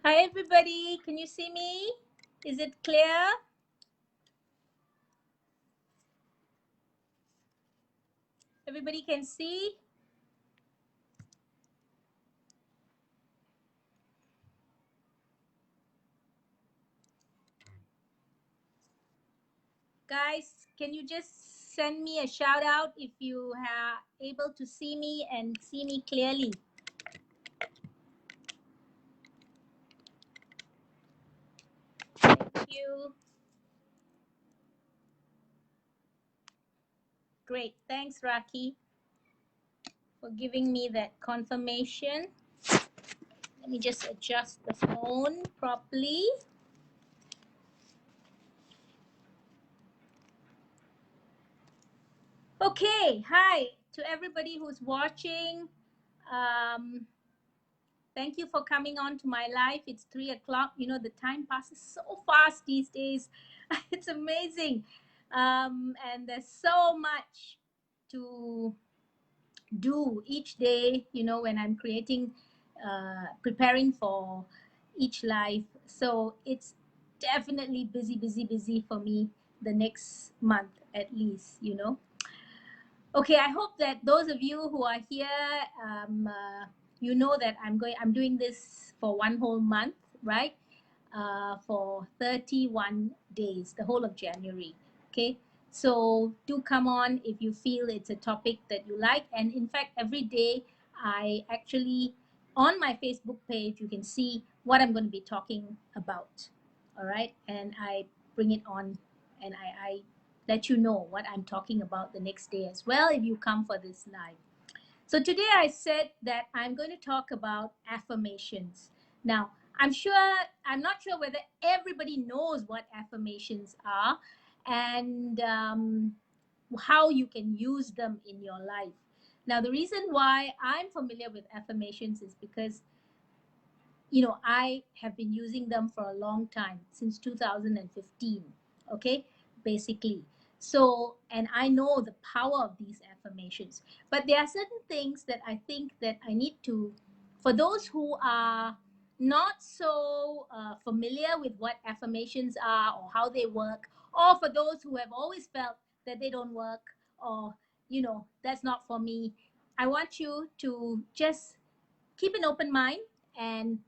Hi, everybody. Can you see me? Is it clear? Everybody can see? Guys, can you just send me a shout out if you are able to see me and see me clearly? Thank you. Great. Thanks, Raki, for giving me that confirmation. Let me just adjust the phone properly. Okay. Hi to everybody who's watching. Thank you for coming on to my live. It's 3 o'clock. You know, the time passes so fast these days. It's amazing. And there's so much to do each day, you know, when I'm creating, preparing for each live. So it's definitely busy, busy, busy for me the next month at least, you know. Okay, I hope that those of you who are here, you know that I'm doing this for one whole month, right? For 31 days, the whole of January. Okay, so do come on if you feel it's a topic that you like. And in fact, every day I actually, on my Facebook page, you can see what I'm going to be talking about. All right, and I bring it on, and I let you know what I'm talking about the next day as well if you come for this live. So today I said that I'm going to talk about affirmations. Now, I'm not sure whether everybody knows what affirmations are and how you can use them in your life. Now, the reason why I'm familiar with affirmations is because, you know, I have been using them for a long time, since 2015, okay, basically. So, and I know the power of these affirmations, but there are certain things that I think that I need to, for those who are not so familiar with what affirmations are or how they work, or for those who have always felt that they don't work, or, you know, that's not for me, I want you to just keep an open mind and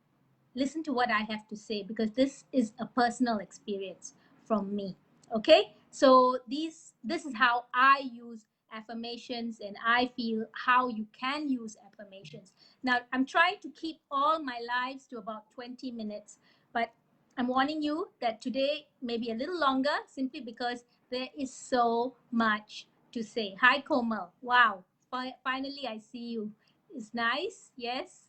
listen to what I have to say, because this is a personal experience from me. Okay, so this is how I use affirmations, and I feel how you can use affirmations. Now, I'm trying to keep all my lives to about 20 minutes, but I'm warning you that today may be a little longer, simply because there is so much to say. Hi, Komal. Wow, finally I see you. It's nice. Yes.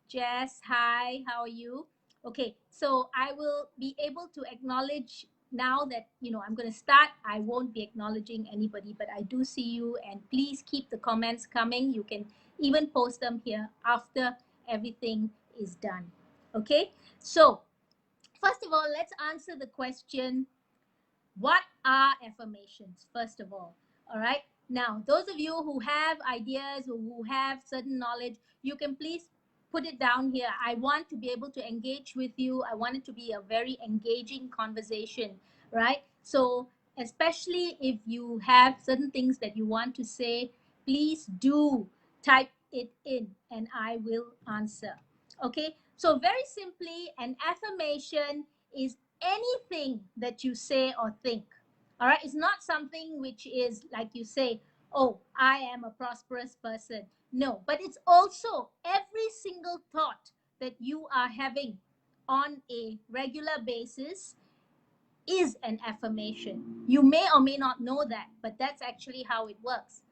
Jess, hi, how are you? Okay, so I will be able to acknowledge now that, you know, I'm going to start. I won't be acknowledging anybody, but I do see you, and please keep the comments coming. You can even post them here after everything is done. Okay, so first of all, let's answer the question, what are affirmations, first of all right? Now, those of you who have ideas or who have certain knowledge, you can please put it down here. I want to be able to engage with you. I want it to be a very engaging conversation, right? So especially if you have certain things that you want to say, please do type it in and I will answer. Okay, so very simply, an affirmation is anything that you say or think. All right, it's not something which is like you say, oh, I am a prosperous person. No, but it's also every single thought that you are having on a regular basis is an affirmation. You may or may not know that, but that's actually how it works.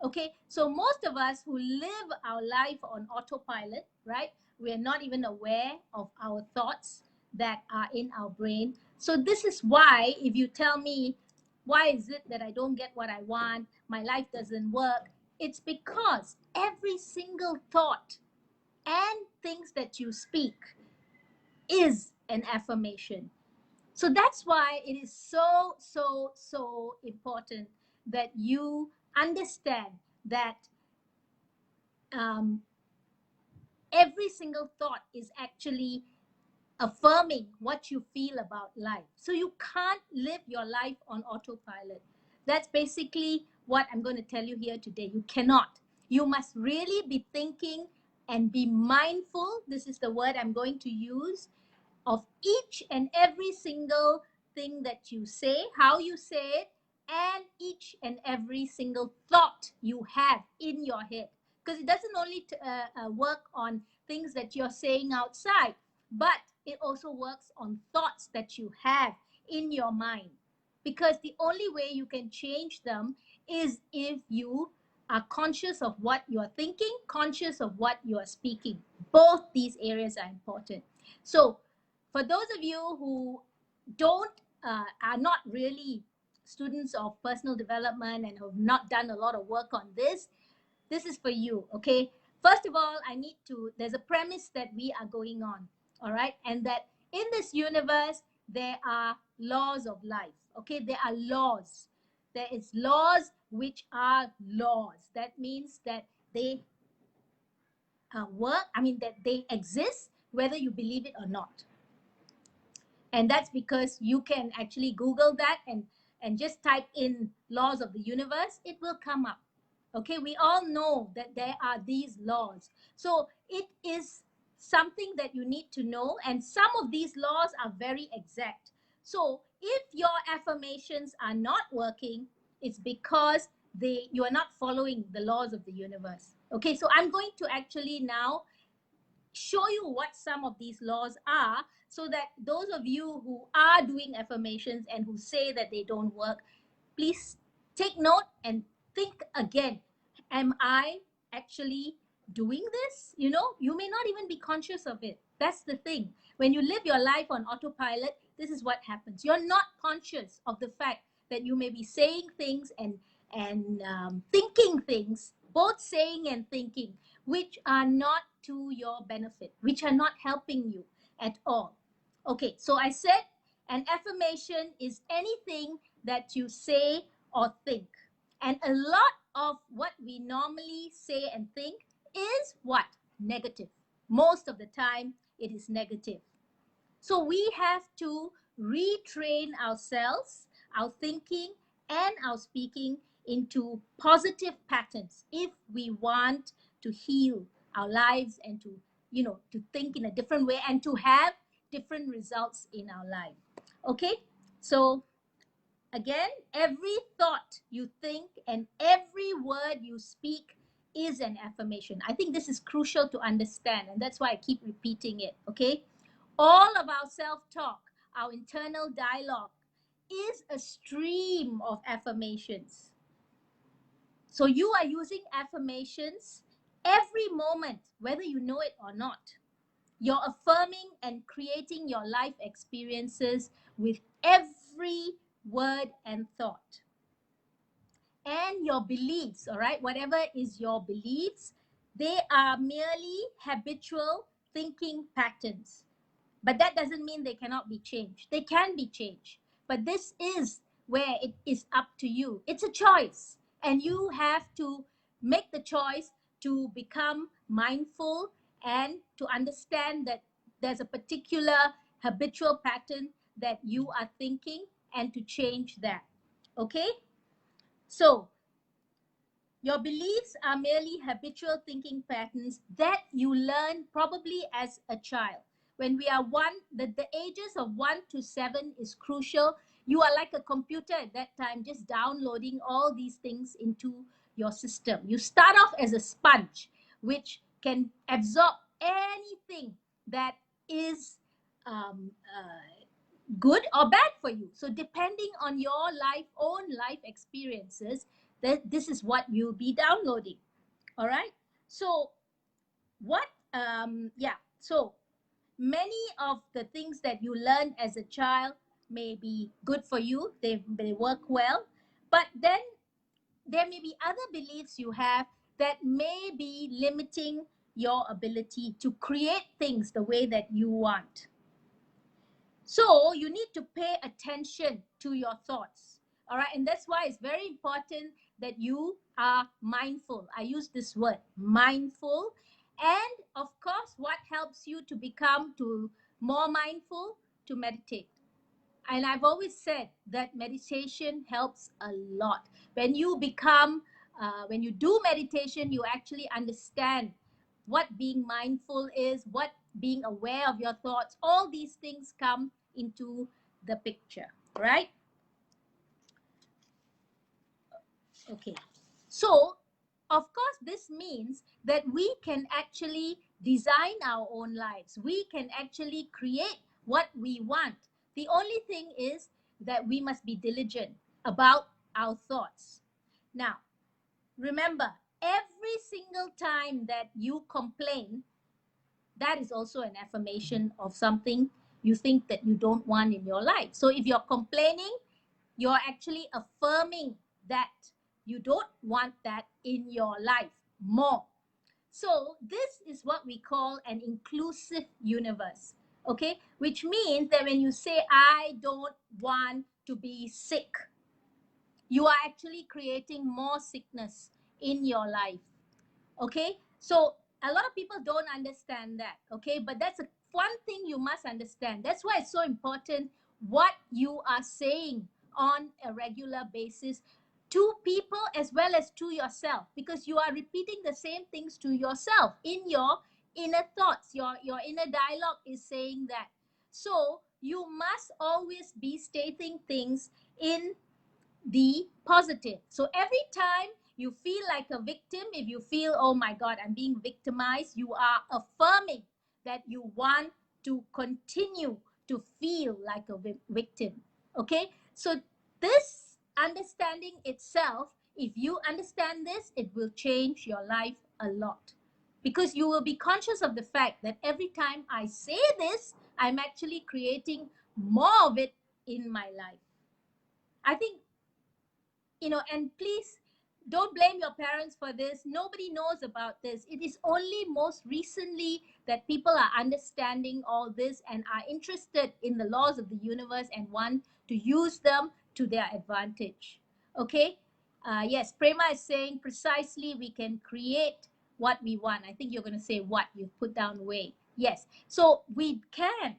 Okay, so most of us who live our life on autopilot, right? We are not even aware of our thoughts that are in our brain. So this is why, if you tell me, why is it that I don't get what I want, my life doesn't work, it's because every single thought and things that you speak is an affirmation. So that's why it is so, so, so important that you understand that every single thought is actually affirming what you feel about life. So you can't live your life on autopilot. That's basically what I'm going to tell you here today. You cannot. You must really be thinking and be mindful. This is the word I'm going to use, of each and every single thing that you say, how you say it, and each and every single thought you have in your head. Because it doesn't only work on things that you're saying outside, but it also works on thoughts that you have in your mind. Because the only way you can change them is if you are conscious of what you're thinking, conscious of what you are speaking. Both these areas are important. So, for those of you who don't are not really students of personal development and have not done a lot of work on this is for you. Okay, first of all, there's a premise that we are going on, all right, and that in this universe there are laws of life. Okay, there are laws. There is laws which are laws. That means that they work, I mean that they exist whether you believe it or not. And that's because you can actually Google that and just type in laws of the universe. It will come up. Okay, we all know that there are these laws. So it is something that you need to know, and some of these laws are very exact. So if your affirmations are not working, it's because you are not following the laws of the universe. Okay, so I'm going to actually now show you what some of these laws are, so that those of you who are doing affirmations and who say that they don't work, please take note and think again. Am I actually doing this? You may not even be conscious of it. That's the thing. When you live your life on autopilot, this is what happens. You're not conscious of the fact that you may be saying things and thinking things, both saying and thinking, which are not to your benefit, which are not helping you at all. Okay, so I said an affirmation is anything that you say or think. And a lot of what we normally say and think is what? Negative. Most of the time, it is negative. So we have to retrain ourselves, our thinking, and our speaking into positive patterns if we want to heal our lives and to think in a different way and to have different results in our life. Okay, so again, every thought you think and every word you speak is an affirmation. I think this is crucial to understand, and that's why I keep repeating it. Okay, all of our self-talk, our internal dialogue, is a stream of affirmations. So you are using affirmations every moment, whether you know it or not. You're affirming and creating your life experiences with every word and thought. And your beliefs, all right, whatever is your beliefs, they are merely habitual thinking patterns. But that doesn't mean they cannot be changed. They can be changed. But this is where it is up to you. It's a choice. And you have to make the choice to become mindful and to understand that there's a particular habitual pattern that you are thinking and to change that. Okay? So, your beliefs are merely habitual thinking patterns that you learn probably as a child. When we are the ages of 1 to 7 is crucial. You are like a computer at that time, just downloading all these things into your system. You start off as a sponge, which can absorb anything that is good or bad for you. So depending on your own life experiences, this is what you'll be downloading. All right. So so many of the things that you learn as a child may be good for you. They work well, but then there may be other beliefs you have that may be limiting your ability to create things the way that you want. So you need to pay attention to your thoughts. All right. And that's why it's very important that you are mindful. I use this word, mindful, And of course, what helps you to become to more mindful? To meditate. And I've always said that meditation helps a lot. When you become, when you do meditation, you actually understand what being mindful is, what being aware of your thoughts. All these things come into the picture, right? Okay. So, of course, this means that we can actually design our own lives. We can actually create what we want. The only thing is that we must be diligent about our thoughts. Now, remember, every single time that you complain, that is also an affirmation of something you think that you don't want in your life. So if you're complaining, you're actually affirming that you don't want that in your life more. So this is what we call an inclusive universe, okay? Which means that when you say, I don't want to be sick, you are actually creating more sickness in your life. Okay, so a lot of people don't understand that. Okay, but that's a one thing you must understand. That's why it's so important what you are saying on a regular basis to people as well as to yourself, because you are repeating the same things to yourself in your inner thoughts. Your inner dialogue is saying that. So you must always be stating things in the positive. So every time you feel like a victim, if you feel, oh my God, I'm being victimized, you are affirming that you want to continue to feel like a victim. Okay? So this understanding itself, if you understand this, it will change your life a lot. Because you will be conscious of the fact that every time I say this, I'm actually creating more of it in my life. I think, and please don't blame your parents for this. Nobody knows about this. It is only most recently that people are understanding all this and are interested in the laws of the universe and want to use them to their advantage. Okay? Yes, Prema is saying precisely we can create what we want. I think you're going to say what you put down way. Yes. So we can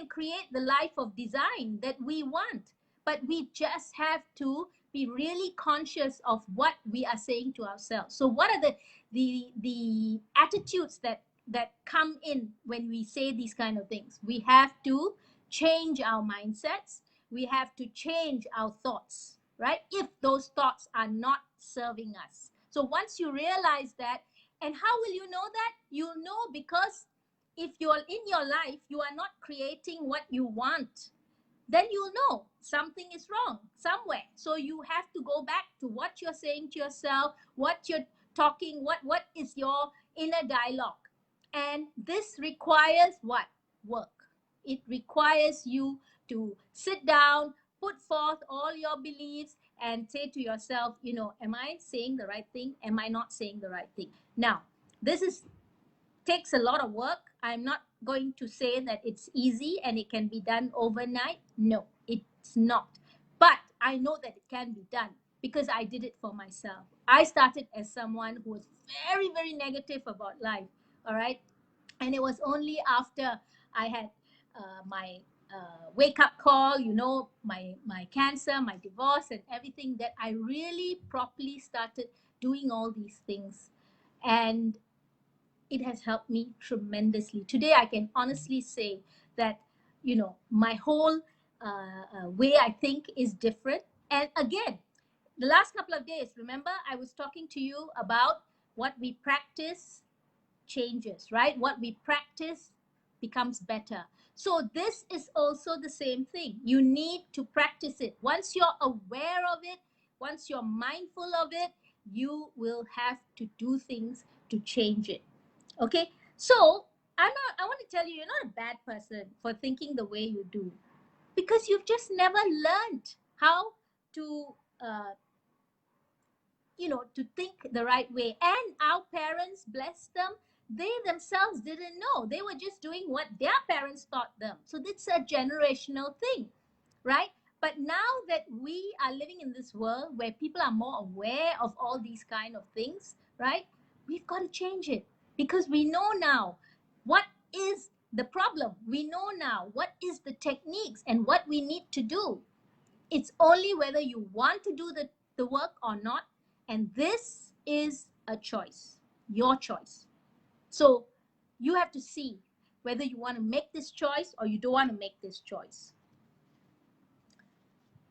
create the life of design that we want, but we just have to be really conscious of what we are saying to ourselves. So what are the attitudes that come in when we say these kind of things? We have to change our mindsets. We have to change our thoughts, right? If those thoughts are not serving us. So once you realize that, and how will you know that? You'll know because if you're in your life, you are not creating what you want, then you'll know something is wrong somewhere. So you have to go back to what you're saying to yourself, what you're talking, what is your inner dialogue. And this requires what? Work. It requires you to sit down, put forth all your beliefs, and say to yourself, am I saying the right thing? Am I not saying the right thing? Now, this is takes a lot of work. I'm not going to say that it's easy and it can be done overnight. No, it's not. But I know that it can be done because I did it for myself. I started as someone who was very, very negative about life. All right. And it was only after I had my wake up call, my cancer, my divorce, and everything, that I really properly started doing all these things. And it has helped me tremendously. Today, I can honestly say that, my whole way I think is different. And again, the last couple of days, remember, I was talking to you about what we practice changes, right? What we practice becomes better. So this is also the same thing. You need to practice it. Once you're aware of it, once you're mindful of it, you will have to do things to change it. Okay, so I want to tell you, you're not a bad person for thinking the way you do, because you've just never learned how to to think the right way. And our parents, bless them, they themselves didn't know. They were just doing what their parents taught them. So it's a generational thing, right? But now that we are living in this world where people are more aware of all these kind of things, right? We've got to change it. because we know now what is the problem. We know now what is the techniques and what we need to do. It's only whether you want to do the work or not. And this is a choice, your choice. So you have to see whether you want to make this choice or you don't want to make this choice.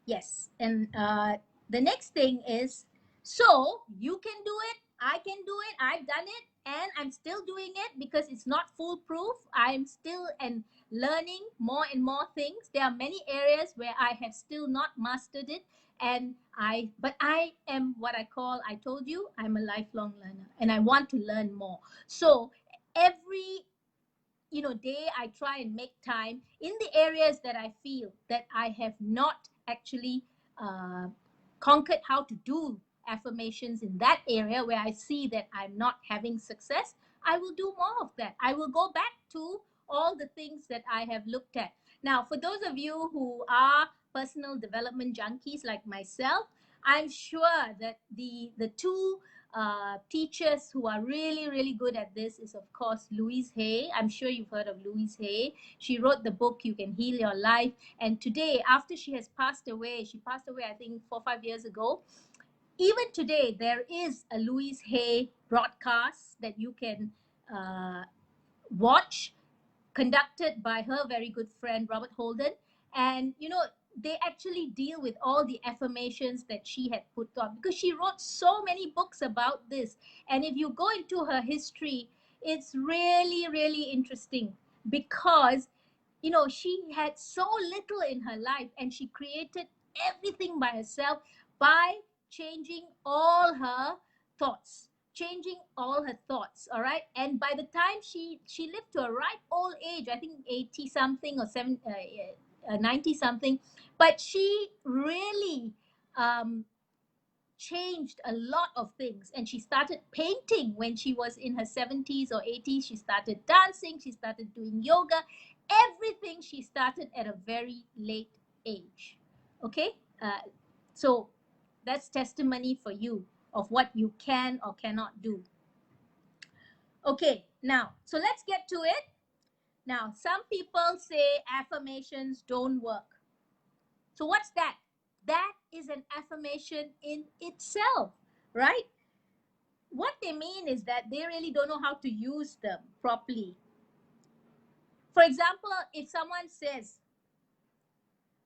Yes. And the next thing is, so you can do it, I can do it, I've done it, and I'm still doing it because it's not foolproof. I'm still and learning more and more things. There are many areas where I have still not mastered it. But I am what I call, I told you, I'm a lifelong learner and I want to learn more. So every day I try and make time in the areas that I feel that I have not actually uh, conquered how to do affirmations. In that area where I see that I'm not having success, I will do more of that. I will go back to all the things that I have looked at. Now, for those of you who are personal development junkies like myself, I'm sure that the two teachers who are really, really good at this is, of course, Louise Hay. I'm sure you've heard of Louise Hay. She wrote the book, You Can Heal Your Life. And today, after she has passed away, she passed away, I think, 4 or 5 years ago. Even today, there is a Louise Hay broadcast that you can watch, conducted by her very good friend Robert Holden. And they actually deal with all the affirmations that she had put on, because she wrote so many books about this. And if you go into her history, it's really, really interesting, because she had so little in her life and she created everything by herself by changing all her thoughts, all right. And by the time she lived to a ripe old age, I think 80 something or 90 something, but she really changed a lot of things. And she started painting when she was in her 70s or 80s. She started dancing, she started doing yoga, everything she started at a very late age. Okay, so that's testimony for you of what you can or cannot do. Okay, now, so let's get to it. Now, some people say affirmations don't work. So what's that? That is an affirmation in itself, right? What they mean is that they really don't know how to use them properly. For example, if someone says,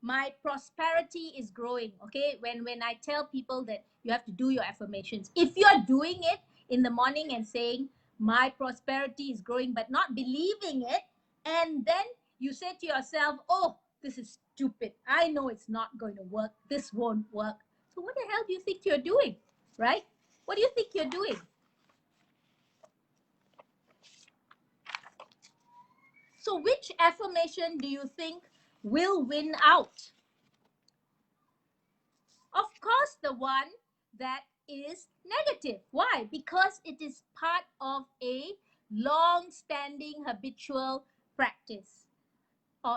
my prosperity is growing, okay? When I tell people that you have to do your affirmations, if you're doing it in the morning and saying, my prosperity is growing, but not believing it, and then you say to yourself, oh, this is stupid, I know it's not going to work, this won't work. So what the hell do you think you're doing, right? What do you think you're doing? So which affirmation do you think will win out? Of course, the one that is negative. Why? Because it is part of a long-standing habitual practice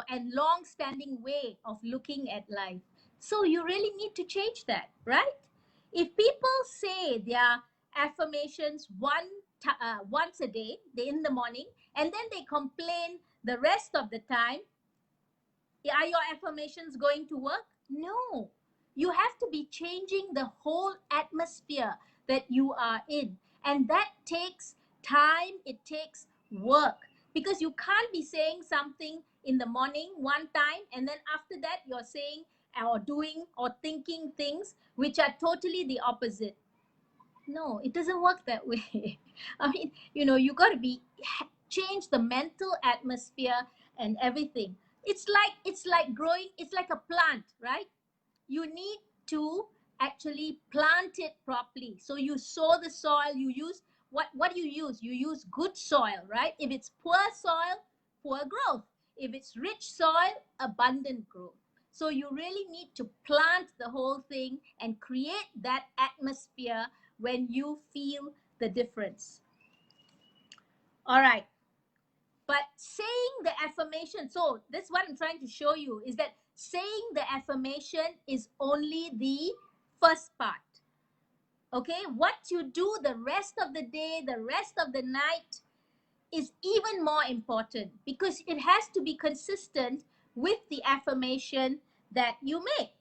and long-standing way of looking at life. So you really need to change that, right? If people say their affirmations once a day, in the morning, and then they complain the rest of the time, are your affirmations going to work? No. You have to be changing the whole atmosphere that you are in. And that takes time, it takes work. Because you can't be saying something in the morning one time, and then after that you're saying or doing or thinking things which are totally the opposite. No, it doesn't work that way. I mean, you got to change the mental atmosphere and everything. It's like growing, it's like a plant, right? You need to actually plant it properly. So you sow the soil, you use what do you use? You use good soil, right? If it's poor soil, poor growth. If it's rich soil, abundant growth. So you really need to plant the whole thing and create that atmosphere when you feel the difference. All right. But saying the affirmation, so that's what I'm trying to show you, is that saying the affirmation is only the first part. Okay, what you do the rest of the day, the rest of the night, is even more important because it has to be consistent with the affirmation that you make.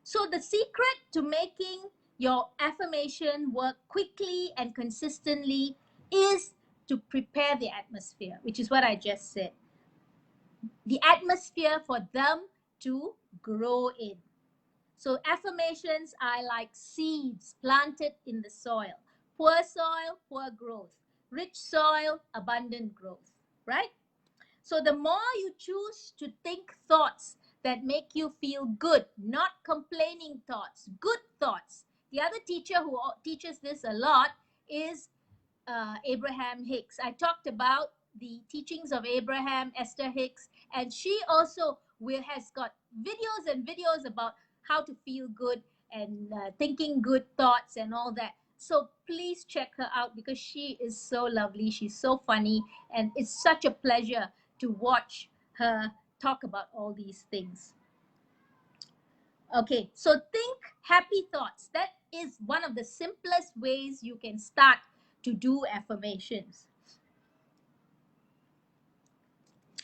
So the secret to making your affirmation work quickly and consistently is to prepare the atmosphere, which is what I just said. The atmosphere for them to grow in. So affirmations are like seeds planted in the soil. Poor soil, poor growth. Rich soil, abundant growth, right? So the more you choose to think thoughts that make you feel good, not complaining thoughts, good thoughts. The other teacher who teaches this a lot is Abraham Hicks. I talked about the teachings of Abraham, Esther Hicks, and she also has got videos and videos about how to feel good and thinking good thoughts and all that. So please check her out because she is so lovely. She's so funny, and it's such a pleasure to watch her talk about all these things. Okay, so think happy thoughts. That is one of the simplest ways you can start to do affirmations.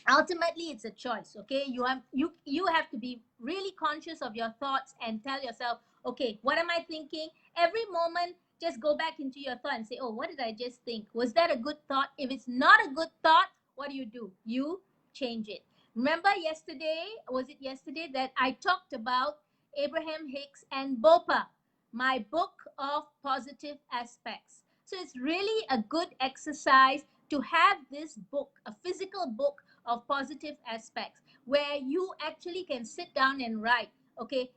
Ultimately, it's a choice. Okay, you have to be really conscious of your thoughts and tell yourself, okay, what am I thinking? Every moment, just go back into your thought and say, oh, what did I just think? Was that a good thought? If it's not a good thought, what do? You change it. Remember yesterday, was it yesterday that I talked about Abraham Hicks and Bopa, my book of positive aspects. So it's really a good exercise to have this book, a physical book of positive aspects, where you actually can sit down and write, okay,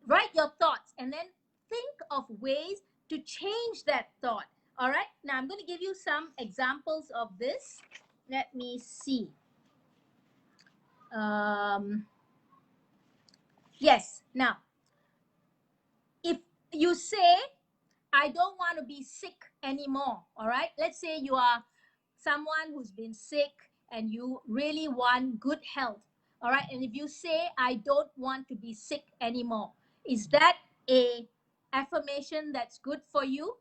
write your thoughts and then think of ways to change that thought. All right, now I'm going to give you some examples of this. Let me see. Yes, now, if you say, I don't want to be sick anymore, all right? Let's say you are someone who's been sick and you really want good health, all right? And if you say, I don't want to be sick anymore, is that a affirmation that's good for you?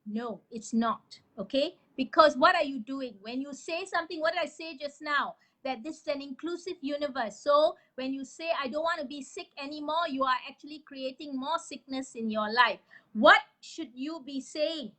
No, it's not, okay? Because what are you doing? When you say something, what did I say just now? That this is an inclusive universe. So when you say, I don't want to be sick anymore, you are actually creating more sickness in your life. What should you be saying?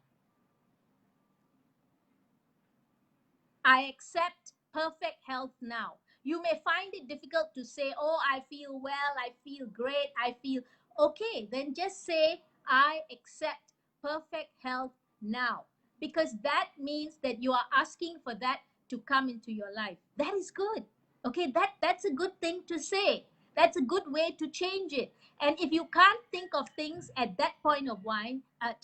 I accept perfect health now. You may find it difficult to say, oh, I feel well, I feel great, I feel okay. Then just say, I accept perfect health now. Because that means that you are asking for that to come into your life. That is good. Okay, that's a good thing to say. That's a good way to change it. And if you can't think of things at that point of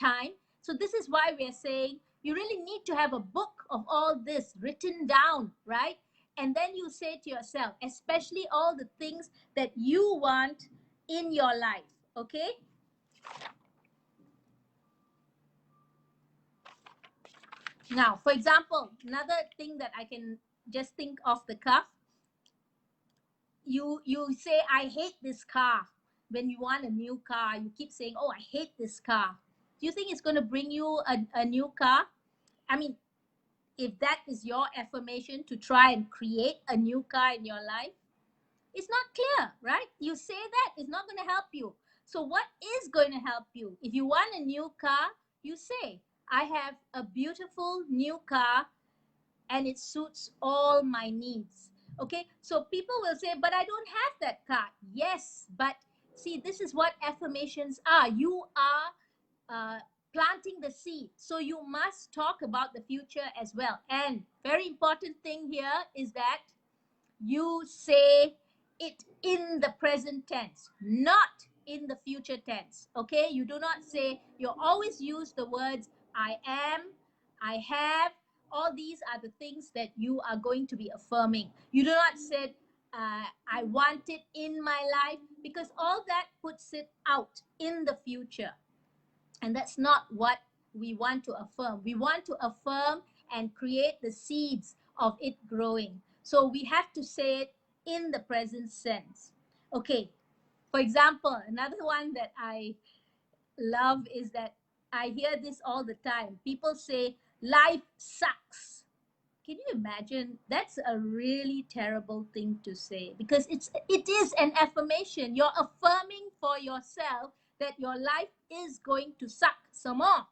time, so this is why we're saying you really need to have a book of all this written down, right? And then you say to yourself, especially all the things that you want in your life, okay? Now, for example, another thing that I can just think off the cuff, you say, I hate this car. When you want a new car, you keep saying, oh, I hate this car. Do you think it's going to bring you a new car? I mean, if that is your affirmation to try and create a new car in your life, it's not clear, right? You say that, it's not going to help you. So what is going to help you? If you want a new car, you say, I have a beautiful new car and it suits all my needs. Okay, so people will say, but I don't have that car. Yes, but see, this is what affirmations are. You are planting the seed. So you must talk about the future as well. And very important thing here is that you say it in the present tense, not in the future tense. Okay, you do not say, you always use the words I am, I have. All these are the things that you are going to be affirming. You do not say I want it in my life, because all that puts it out in the future. And that's not what we want to affirm. We want to affirm and create the seeds of it growing. So we have to say it in the present sense. Okay, for example, another one that I love is that I hear this all the time. People say, life sucks. Can you imagine? That's a really terrible thing to say, because it is an affirmation. You're affirming for yourself that your life is going to suck some more.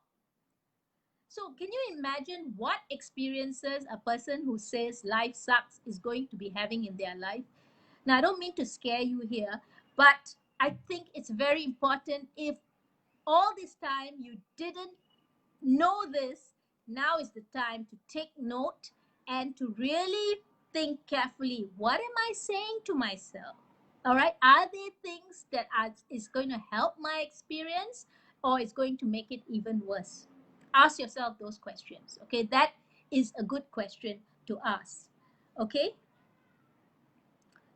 So can you imagine what experiences a person who says life sucks is going to be having in their life? Now, I don't mean to scare you here, but I think it's very important. If all this time you didn't know this, now is the time to take note and to really think carefully. What am I saying to myself? All right, are there things that is going to help my experience, or is going to make it even worse? Ask yourself those questions. Okay, that is a good question to ask. Okay,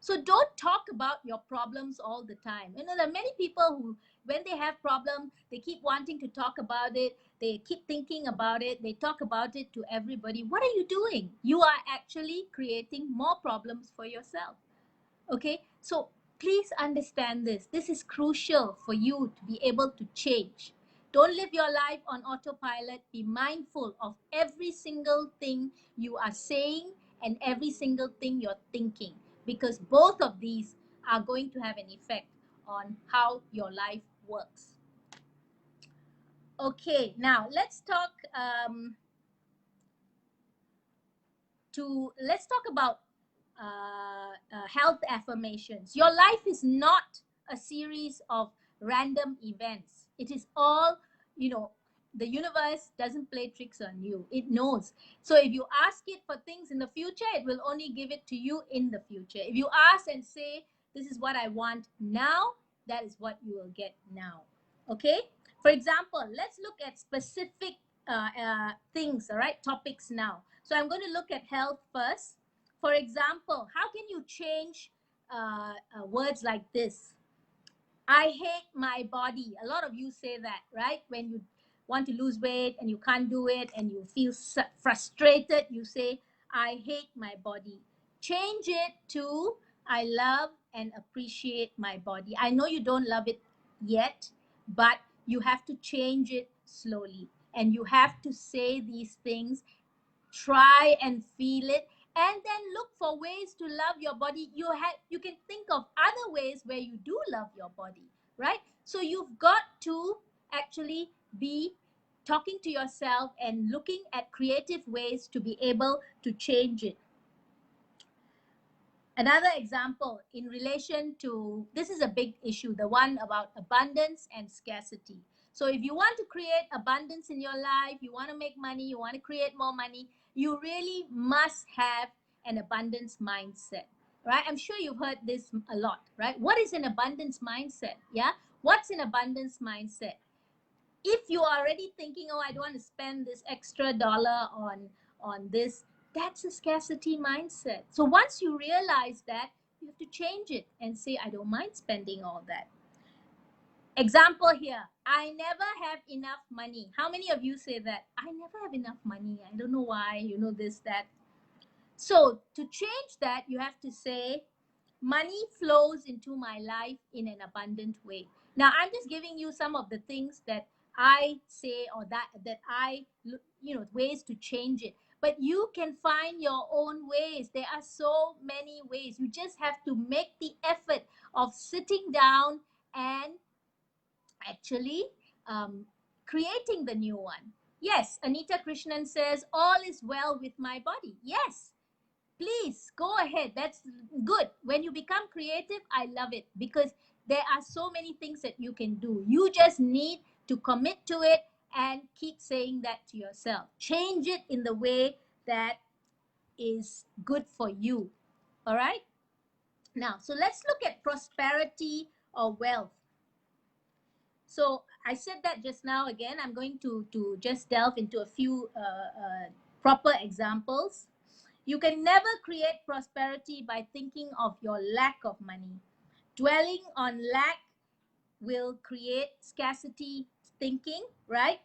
so don't talk about your problems all the time. You know, there are many people who, when they have problem, they keep wanting to talk about it. They keep thinking about it. They talk about it to everybody. What are you doing? You are actually creating more problems for yourself. Okay, so please understand this. This is crucial for you to be able to change. Don't live your life on autopilot. Be mindful of every single thing you are saying and every single thing you're thinking, because both of these are going to have an effect on how your life works. Okay, now let's talk let's talk about health affirmations. Your life is not a series of random events. It is all, you know, the universe doesn't play tricks on you. It knows. So if you ask it for things in the future, it will only give it to you in the future. If you ask and say, this is what I want now, that is what you will get now. Okay? For example, let's look at specific things, all right, topics now. So I'm going to look at health first. For example, how can you change words like this? I hate my body. A lot of you say that, right? When you want to lose weight and you can't do it and you feel frustrated, you say, I hate my body. Change it to, I love and appreciate my body. I know you don't love it yet, but you have to change it slowly. And you have to say these things, try and feel it, and then look for ways to love your body. You can think of other ways where you do love your body, right? So you've got to actually be talking to yourself and looking at creative ways to be able to change it. Another example in relation to, this is a big issue, the one about abundance and scarcity. So if you want to create abundance in your life, you want to make money, you want to create more money, you really must have an abundance mindset, right? I'm sure you've heard this a lot, right? What is an abundance mindset? Yeah. What's an abundance mindset? If you are already thinking, oh, I don't want to spend this extra dollar on this, that's a scarcity mindset. So once you realize that, you have to change it and say, I don't mind spending all that. Example here, I never have enough money. How many of you say that? I never have enough money. I don't know why, you know, this, that. So to change that, you have to say, money flows into my life in an abundant way. Now, I'm just giving you some of the things that I say, or that I, you know, ways to change it. But you can find your own ways. There are so many ways. You just have to make the effort of sitting down and actually creating the new one. Yes, Anita Krishnan says, all is well with my body. Yes, please go ahead. That's good. When you become creative, I love it, because there are so many things that you can do. You just need to commit to it and keep saying that to yourself. Change it in the way that is good for you. All right? Now, so let's look at prosperity or wealth. So I said that just now. Again, I'm going to just delve into a few proper examples. You can never create prosperity by thinking of your lack of money. Dwelling on lack will create scarcity thinking, right?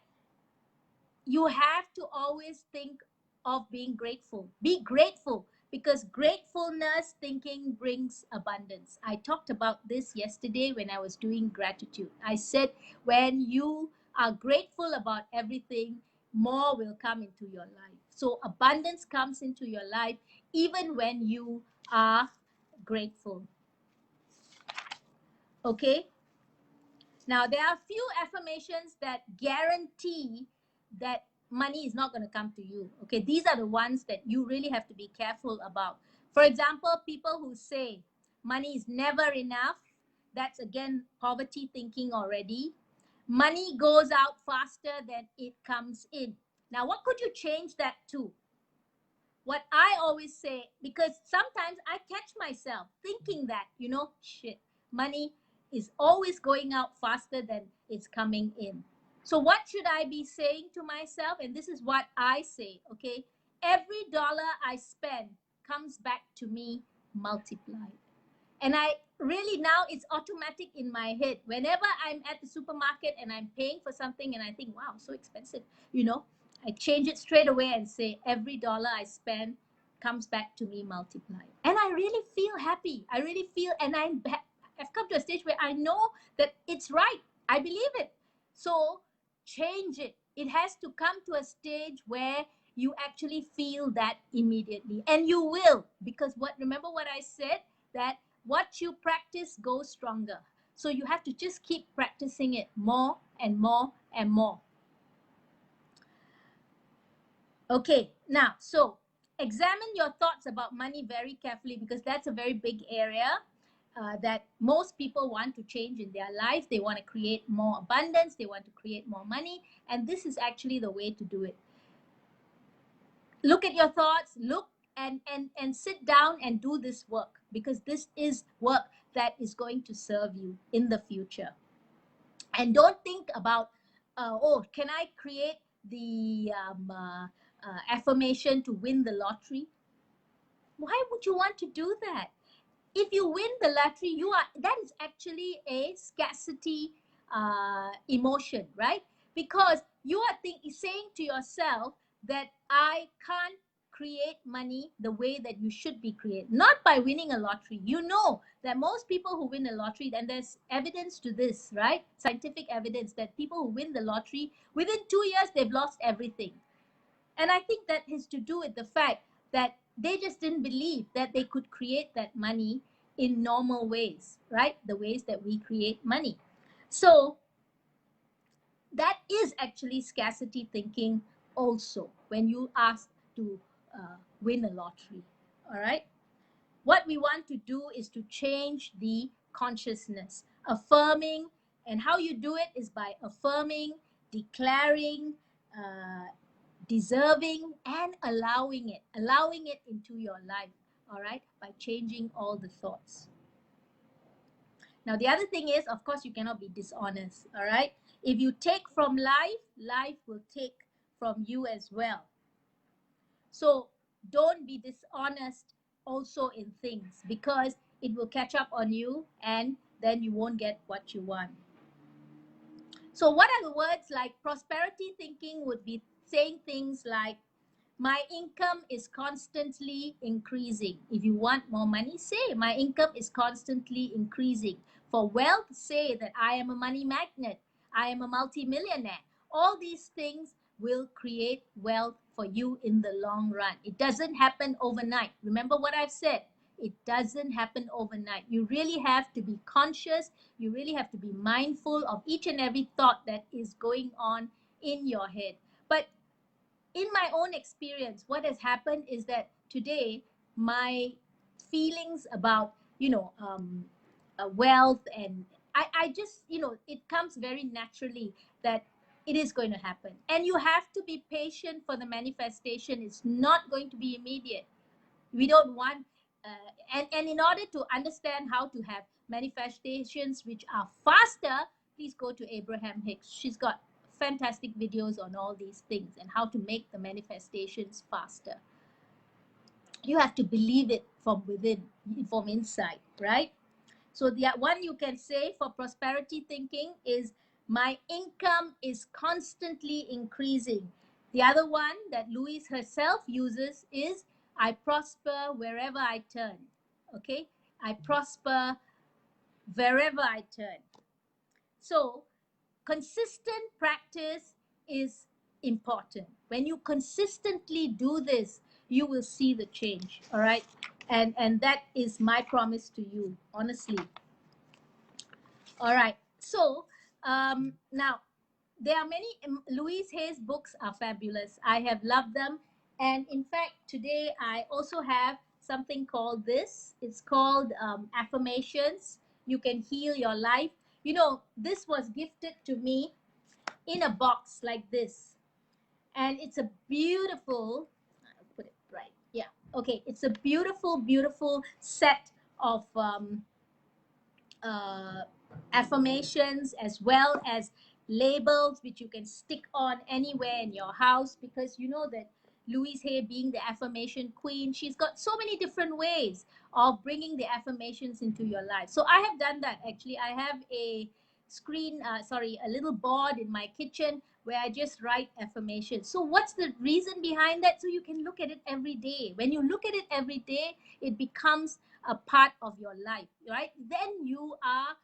You have to always think of being grateful. Be grateful, because gratefulness thinking brings abundance. I talked about this yesterday when I was doing gratitude. I said when you are grateful about everything, more will come into your life. So abundance comes into your life even when you are grateful. Okay? Now, there are a few affirmations that guarantee that money is not going to come to you. Okay? These are the ones that you really have to be careful about. For example, people who say money is never enough, that's again poverty thinking already. Money goes out faster than it comes in. Now, what could you change that to? What I always say, because sometimes I catch myself thinking that, shit, money is always going out faster than it's coming in. So, what should I be saying to myself? And this is what I say, okay? Every dollar I spend comes back to me multiplied. And I really, now it's automatic in my head. Whenever I'm at the supermarket and I'm paying for something and I think, wow, so expensive, I change it straight away and say, every dollar I spend comes back to me multiplied. And I really feel happy. I really feel, and I've come to a stage where I know that it's right. I believe it. So change it. It has to come to a stage where you actually feel that immediately. And you will, because remember what I said? That what you practice goes stronger. So you have to just keep practicing it more and more and more. Okay, now, so examine your thoughts about money very carefully, because that's a very big area that most people want to change in their life. They want to create more abundance, they want to create more money, and this is actually the way to do it. Look at your thoughts, look and sit down and do this work, because this is work that is going to serve you in the future. And don't think about, can I create the affirmation to win the lottery? Why would you want to do that? If you win the lottery, that is actually a scarcity emotion, right? Because you are saying to yourself that I can't create money the way that you should be created, not by winning a lottery. You know that most people who win a lottery, and there's evidence to this, right? Scientific evidence that people who win the lottery, within 2 years they've lost everything. And I think that has to do with the fact that they just didn't believe that they could create that money in normal ways, right? The ways that we create money. So that is actually scarcity thinking also, when you ask to win a lottery, all right? What we want to do is to change the consciousness, affirming, and how you do it is by affirming, declaring, deserving, and allowing it into your life, all right, by changing all the thoughts. Now, the other thing is, of course, you cannot be dishonest, all right? If you take from life, life will take from you as well. So don't be dishonest also in things, because it will catch up on you and then you won't get what you want. So what are the words like prosperity thinking would be saying things like, my income is constantly increasing. If you want more money, say my income is constantly increasing. For wealth, say that I am a money magnet. I am a multimillionaire. All these things will create wealth for you in the long run. It doesn't happen overnight. Remember what I've said. It doesn't happen overnight. You really have to be conscious. You really have to be mindful of each and every thought that is going on in your head. But in my own experience, what has happened is that today my feelings about wealth, and I just it comes very naturally that it is going to happen, and you have to be patient for the manifestation. It's not going to be immediate. We don't want and in order to understand how to have manifestations which are faster, please go to Abraham Hicks. She's got fantastic videos on all these things and how to make the manifestations faster. You have to believe it from within, from inside, right? So the one you can say for prosperity thinking is, my income is constantly increasing. The other one that Louise herself uses is, I prosper wherever I turn. Okay? I prosper wherever I turn. So consistent practice is important. When you consistently do this, you will see the change. All right. And that is my promise to you, honestly. All right. So now there are many Louise Hay's books are fabulous. I have loved them. And in fact, today I also have something called this. It's called Affirmations. You Can Heal Your Life. You know, this was gifted to me in a box like this. And it's a beautiful, I'll put it right. Yeah. Okay. It's a beautiful, beautiful set of uh, affirmations, as well as labels which you can stick on anywhere in your house, because you know that Louise Hay, being the affirmation queen, she's got so many different ways of bringing the affirmations into your life. So I have done that. Actually, I have a a little board in my kitchen where I just write affirmations. So what's the reason behind that? So you can look at it every day. When you look at it every day, it becomes a part of your life, right? Then you are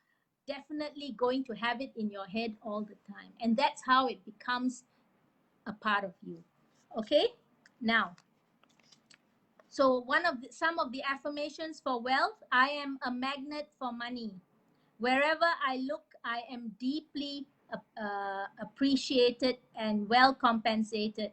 definitely going to have it in your head all the time. And that's how it becomes a part of you. Okay? Now, so some of the affirmations for wealth: I am a magnet for money. Wherever I look, I am deeply appreciated and well compensated.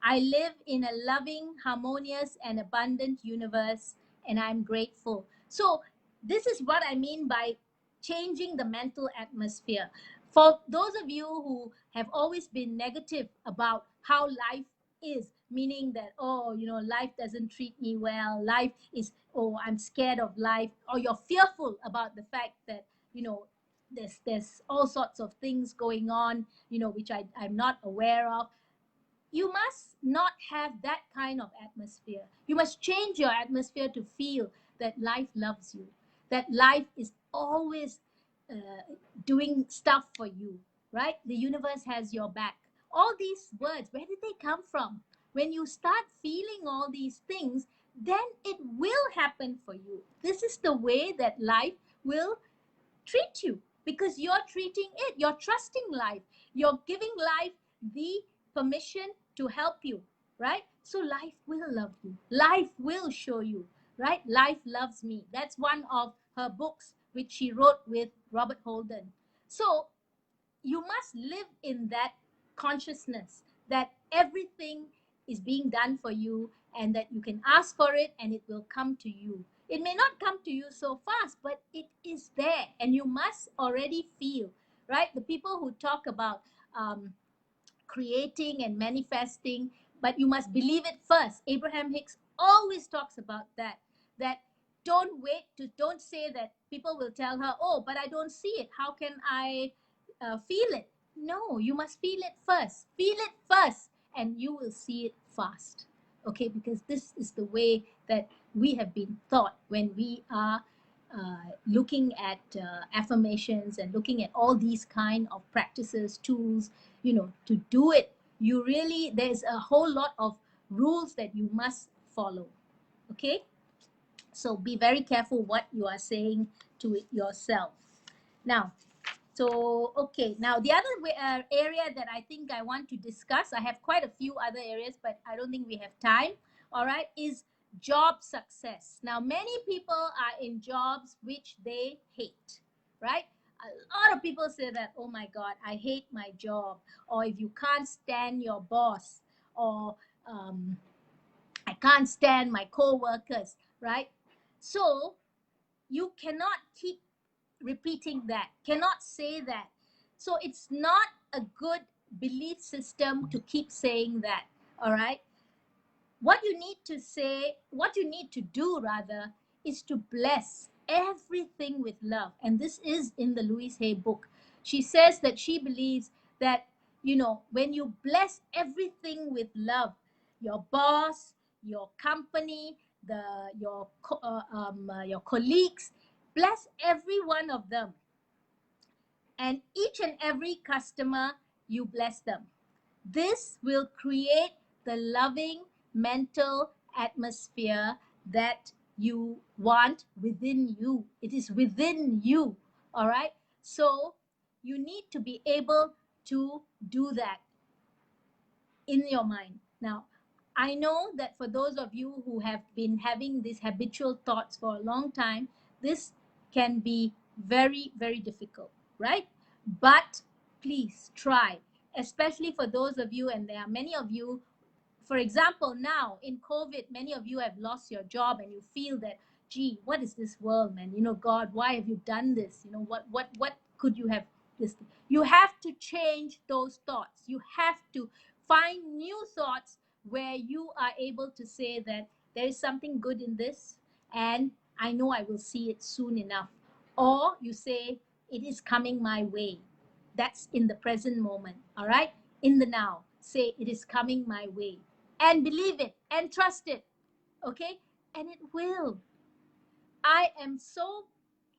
I live in a loving, harmonious, and abundant universe, and I'm grateful. So, this is what I mean by changing the mental atmosphere. For those of you who have always been negative about how life is, meaning that, oh, you know, life doesn't treat me well, life is, oh, I'm scared of life, or you're fearful about the fact that, you know, there's all sorts of things going on, you know, which I'm not aware of. You must not have that kind of atmosphere. You must change your atmosphere to feel that life loves you, that life is always doing stuff for you, right? The universe has your back. All these words, where did they come from? When you start feeling all these things, then it will happen for you. This is the way that life will treat you, because you're treating it, you're trusting life, you're giving life the permission to help you, right? So life will love you, life will show you, right? Life Loves Me, that's one of her books which she wrote with Robert Holden. So you must live in that consciousness that everything is being done for you, and that you can ask for it and it will come to you. It may not come to you so fast, but it is there, and you must already feel, right? The people who talk about creating and manifesting, but you must believe it first. Abraham Hicks always talks about that. That don't say that people will tell her, oh, but I don't see it. How can I feel it? No, you must feel it first. Feel it first, and you will see it fast. Okay, because this is the way that we have been taught when we are looking at affirmations and looking at all these kind of practices, tools, you know, to do it. You really, there's a whole lot of rules that you must follow. Okay, so be very careful what you are saying to it yourself. Now, so okay, now the other area that I think I want to discuss, I have quite a few other areas, but I don't think we have time, all right, is job success. Now, many people are in jobs which they hate, right? A lot of people say that, oh my God, I hate my job. Or if you can't stand your boss, or I can't stand my co-workers, right? So you cannot keep repeating that, cannot say that. So it's not a good belief system to keep saying that, all right? What you need to say, what you need to do rather, is to bless everything with love. And this is in the Louise Hay book. She says that she believes that, you know, when you bless everything with love, your boss, your company, your colleagues, bless every one of them, and each and every customer, you bless them. This will create the loving mental atmosphere that you want within you. It is within you, all right? So you need to be able to do that. in your mind. Now, I know that for those of you who have been having these habitual thoughts for a long time, this can be very, very difficult, right? But please try, especially for those of you, and there are many of you, for example, now in COVID, many of you have lost your job and you feel that, gee, what is this world, man? God, why have you done this? What could you have this? You have to change those thoughts. You have to find new thoughts where you are able to say that there is something good in this, and I know I will see it soon enough. Or you say, it is coming my way. That's in the present moment, all right? In the now, say, it is coming my way, and believe it and trust it, okay? And it will. I am so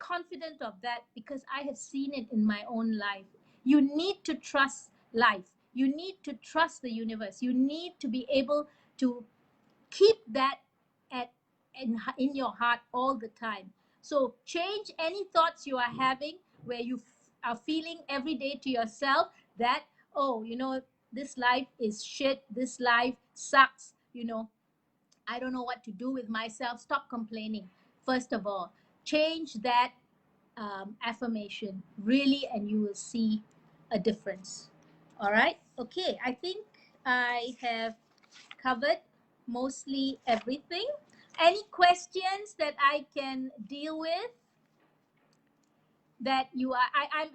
confident of that because I have seen it in my own life. You need to trust life. You need to trust the universe. You need to be able to keep that in your heart all the time. So change any thoughts you are having where you are feeling every day to yourself that, oh, this life is shit, this life sucks, I don't know what to do with myself. Stop complaining. First of all, change that affirmation really, and you will see a difference. All right. Okay. I think I have covered mostly everything. Any questions that I can deal with that you are?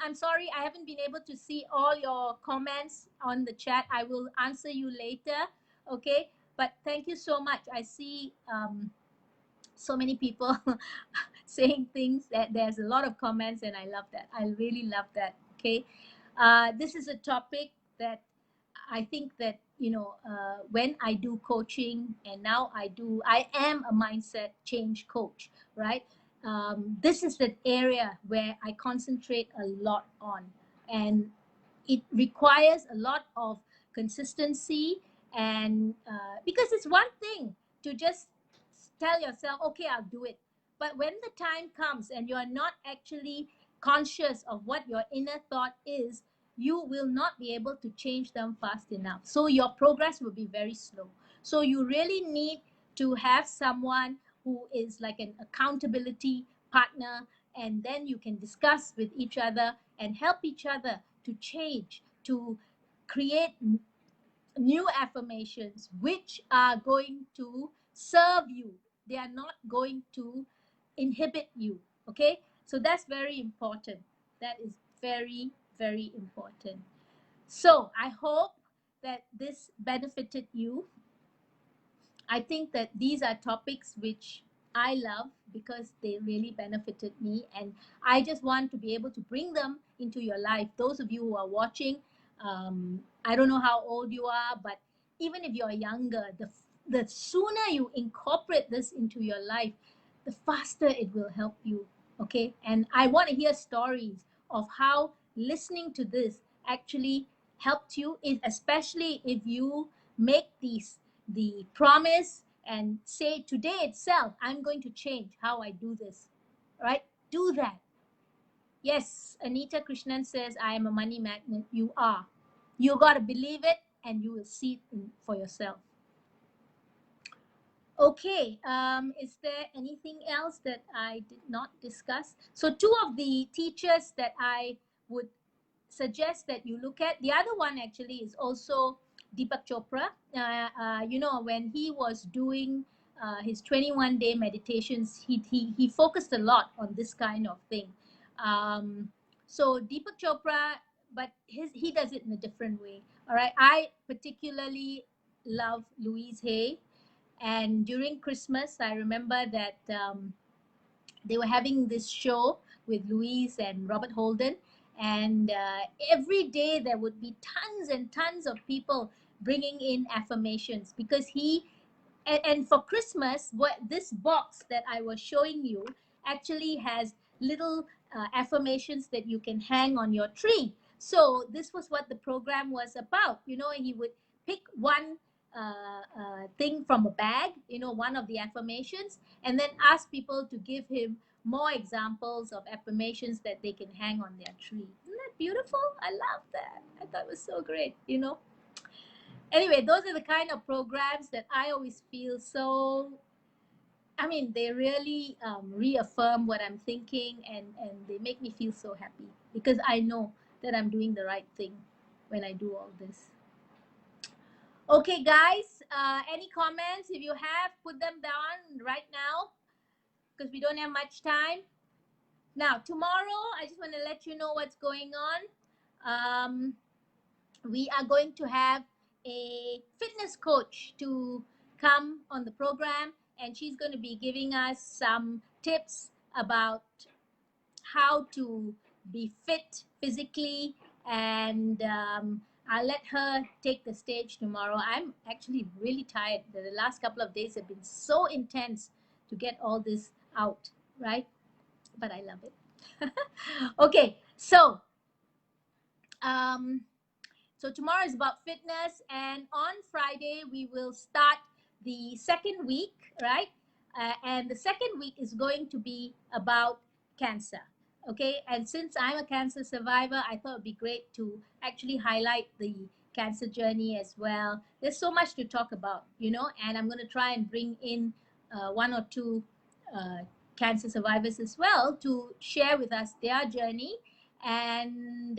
I'm sorry, I haven't been able to see all your comments on the chat. I will answer you later. Okay. But thank you so much. I see so many people saying things, that there's a lot of comments, and I love that. I really love that. Okay. This is a topic that I think that when I do coaching, and now I am a mindset change coach, right? This is the area where I concentrate a lot on, and it requires a lot of consistency. And because it's one thing to just tell yourself, okay, I'll do it, but when the time comes and you're not actually conscious of what your inner thought is, you will not be able to change them fast enough, so your progress will be very slow. So you really need to have someone who is like an accountability partner, and then you can discuss with each other and help each other to change, to create new affirmations which are going to serve you. They are not going to inhibit you. Okay, so that's very important. That is very, very important. So I hope that this benefited you. I think that these are topics which I love because they really benefited me, and I just want to be able to bring them into your life. Those of you who are watching, I don't know how old you are, but even if you're younger, the sooner you incorporate this into your life, the faster it will help you. Okay, and I want to hear stories of how listening to this actually helped you, especially if you make the promise and say, today itself I'm going to change how I do this. Right, do that. Yes, Anita Krishnan says, I am a money magnet. You are. You got to believe it, and you will see it for yourself. Okay, is there anything else that I did not discuss? So two of the teachers that I would suggest that you look at, the other one actually is also Deepak Chopra. When he was doing his 21-day meditations, he focused a lot on this kind of thing. So Deepak Chopra, but he does it in a different way. All right, I particularly love Louise Hay. And during Christmas, I remember that they were having this show with Louise and Robert Holden. And every day there would be tons and tons of people bringing in affirmations, because and for Christmas, this box that I was showing you actually has little affirmations that you can hang on your tree. So this was what the program was about. He would pick one thing from a bag, one of the affirmations, and then ask people to give him more examples of affirmations that they can hang on their tree. Isn't that beautiful? I love that. I thought it was so great. Anyway, those are the kind of programs that I always feel so, I mean, they really reaffirm what I'm thinking, and they make me feel so happy because I know that I'm doing the right thing when I do all this. Okay, guys, any comments? If you have, put them down right now because we don't have much time. Now, tomorrow, I just want to let you know what's going on. Um, we are going to have a fitness coach to come on the program, and she's going to be giving us some tips about how to be fit physically. And I'll let her take the stage tomorrow. I'm actually really tired. The last couple of days have been so intense to get all this out, right? But I love it. Okay, um, so tomorrow is about fitness, and on Friday we will start the second week, right? And the second week is going to be about cancer. Okay, and since I'm a cancer survivor, I thought it'd be great to actually highlight the cancer journey as well. There's so much to talk about, you know, and I'm going to try and bring in one or two uh, cancer survivors as well to share with us their journey. And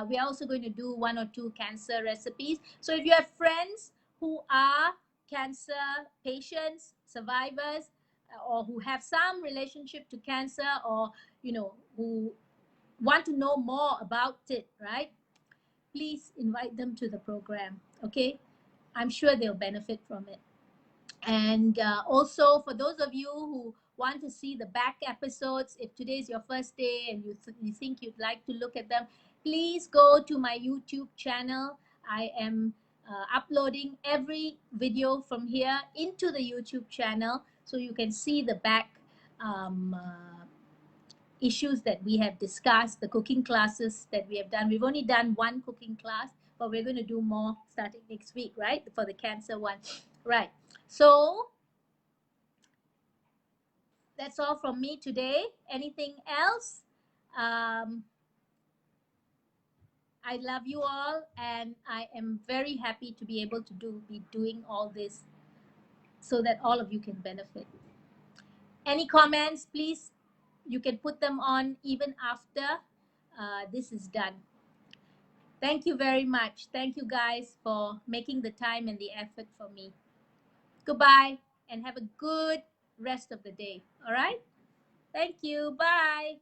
we're also going to do one or two cancer recipes. So if you have friends who are cancer patients, survivors, or who have some relationship to cancer, or you know, who want to know more about it, right? Please invite them to the program. Okay, I'm sure they'll benefit from it. And also, for those of you who want to see the back episodes, if today is your first day and you think you'd like to look at them, please go to my YouTube channel. I am uploading every video from here into the YouTube channel so you can see the back issues that we have discussed, the cooking classes that we have done. We've only done one cooking class, but we're going to do more starting next week, right? For the cancer one. Right. So that's all from me today. Anything else? Um, I love you all, and I am very happy to be able to be doing all this so that all of you can benefit. Any comments, please? You can put them on even after this is done. Thank you very much. Thank you guys for making the time and the effort for me. Goodbye and have a good rest of the day. All right? Thank you. Bye.